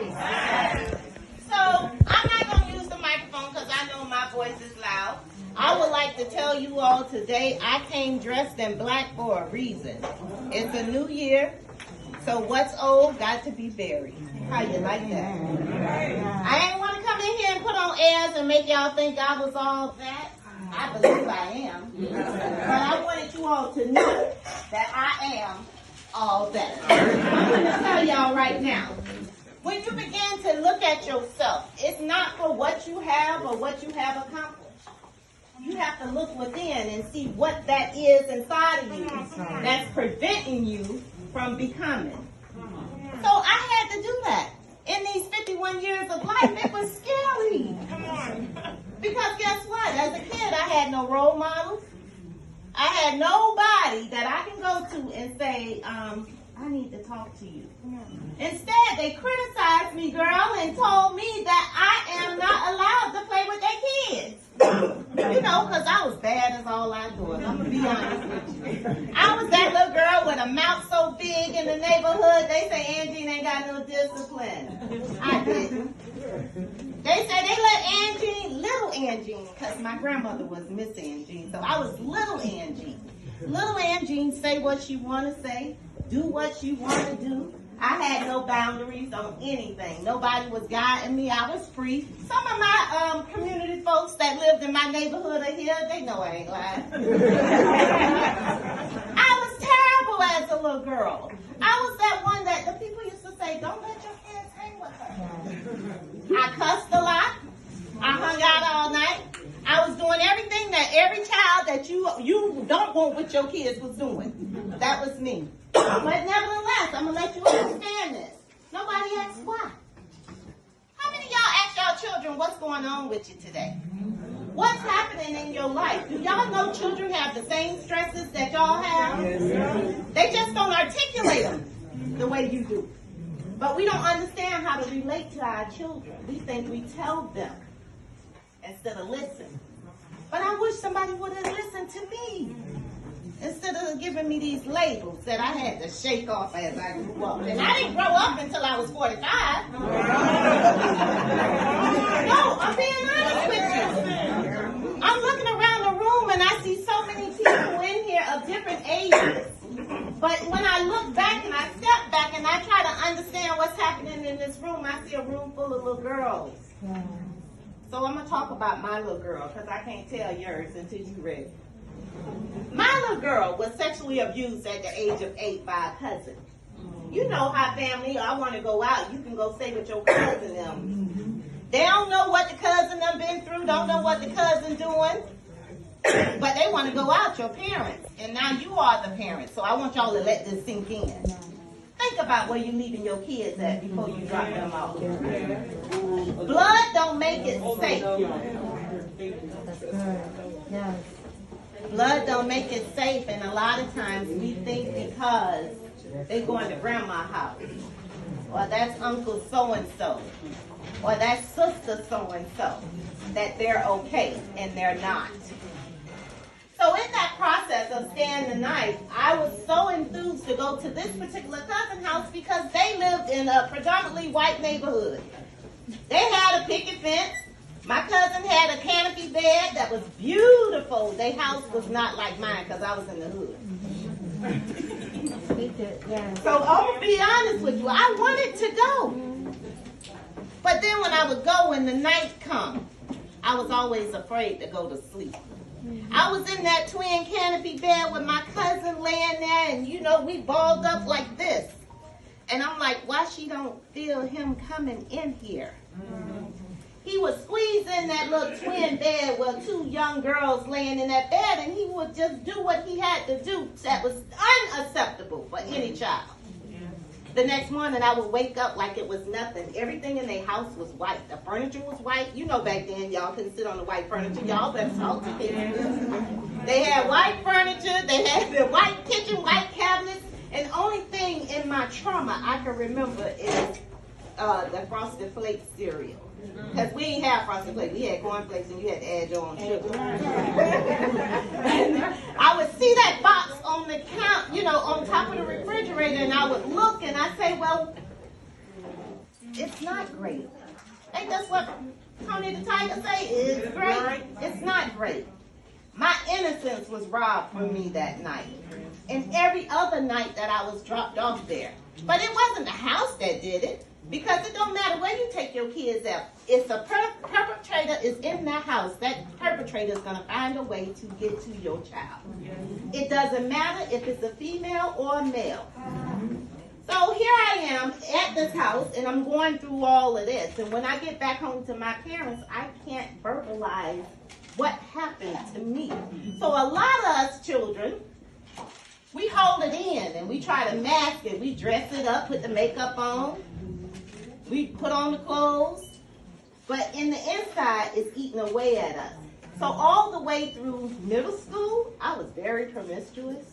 Christ. So I'm not going to use the microphone because I know my voice is loud. I would like to tell you all today I came dressed in black for a reason. It's a new year, so what's old got to be buried. How you like that? I ain't want to come in here and put on airs and make y'all think I was all that. I believe I am. But I wanted you all to know that I am all that. I'm going to tell y'all right now. When you begin to look at yourself, it's not for what you have or what you have accomplished. You have to look within and see what that is inside of you that's preventing you from becoming. So I had to do that. In these 51 years of life, it was scary. Because guess what? As a kid, I had no role models. I had nobody that I can go to and say, I need to talk to you. Instead, they criticized me, girl, and told me that I am not allowed to play with their kids. You know, because I was bad as all I do. I'm going to be honest with you. I was that little girl with a mouth so big in the neighborhood, they say Angie ain't got no discipline. I didn't. They say they let Angie, little Angie, because my grandmother was Miss Angie, so I was little Angie. Little Angie say what she want to say, do what she want to do. I had no boundaries on anything. Nobody was guiding me. I was free. Some of my community folks that lived in my neighborhood are here. They know I ain't lying. I was terrible as a little girl. I was that one that the people used to say, don't let your kids hang with her. I cussed a lot. I hung out all night. I was doing everything that every child that you don't want with your kids was doing. That was me. But nevertheless, I'm going to let you understand this. Nobody asks why. How many of y'all ask y'all children what's going on with you today? What's happening in your life? Do y'all know children have the same stresses that y'all have? They just don't articulate them the way you do. But we don't understand how to relate to our children. We think we tell them instead of listen. But I wish somebody would have listened to me. Instead of giving me these labels that I had to shake off as I grew up. And I didn't grow up until I was 45. No, I'm being honest with you. I'm looking around the room and I see so many people in here of different ages. But when I look back and I step back and I try to understand what's happening in this room, I see a room full of little girls. So I'm going to talk about my little girl because I can't tell yours until you're ready. My little girl was sexually abused at the age of 8 by a cousin. You know how family, I want to go out, you can go stay with your cousin them. They don't know what the cousin them been through, don't know what the cousin doing, but they want to go out, your parents. And now you are the parents, so I want y'all to let this sink in. Think about where you're leaving your kids at before you drop them off. Blood don't make it safe. Blood don't make it safe, and a lot of times we think because they're going to grandma's house, or that's Uncle so-and-so, or that's Sister so-and-so, that they're okay, and they're not. So in that process of staying the night, I was so enthused to go to this particular cousin house because they lived in a predominantly white neighborhood. They had a picket fence. My cousin had a canopy bed that was beautiful. Their house was not like mine because I was in the hood. So I'm going to be honest with you. I wanted to go. But then when I would go and the night come, I was always afraid to go to sleep. I was in that twin canopy bed with my cousin laying there, and you know, we balled up like this. And I'm like, why she don't feel him coming in here? He would squeeze in that little twin bed with two young girls laying in that bed, and he would just do what he had to do that was unacceptable for any child. The next morning, I would wake up like it was nothing. Everything in their house was white. The furniture was white. You know back then, y'all couldn't sit on the white furniture. Y'all better talk to people. They had white furniture. They had the white kitchen, white cabinets. And the only thing in my trauma I can remember is the Frosted Flakes cereal. Because we ain't have Frosted Flakes. We had cornflakes and you had to add your own sugar. And I would see that box on the count, you know, on top of the refrigerator, and I would look and I'd say, well, It's not great. Ain't that's what Tony the Tiger say? It's great. It's not great. My innocence was robbed from me that night. And every other night that I was dropped off there. But it wasn't the house that did it. Because it don't matter where you take your kids out. If a perpetrator is in that house, that perpetrator is going to find a way to get to your child. It doesn't matter if it's a female or a male. So here I am at this house, and I'm going through all of this. And when I get back home to my parents, I can't verbalize what happened to me. So a lot of us children, we hold it in, and we try to mask it. We dress it up, put the makeup on. We put on the clothes. But in the inside, it's eating away at us. So all the way through middle school, I was very promiscuous.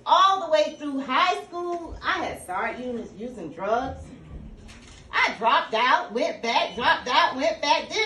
All the way through high school, I had started using drugs. I dropped out, went back, dropped out, went back, did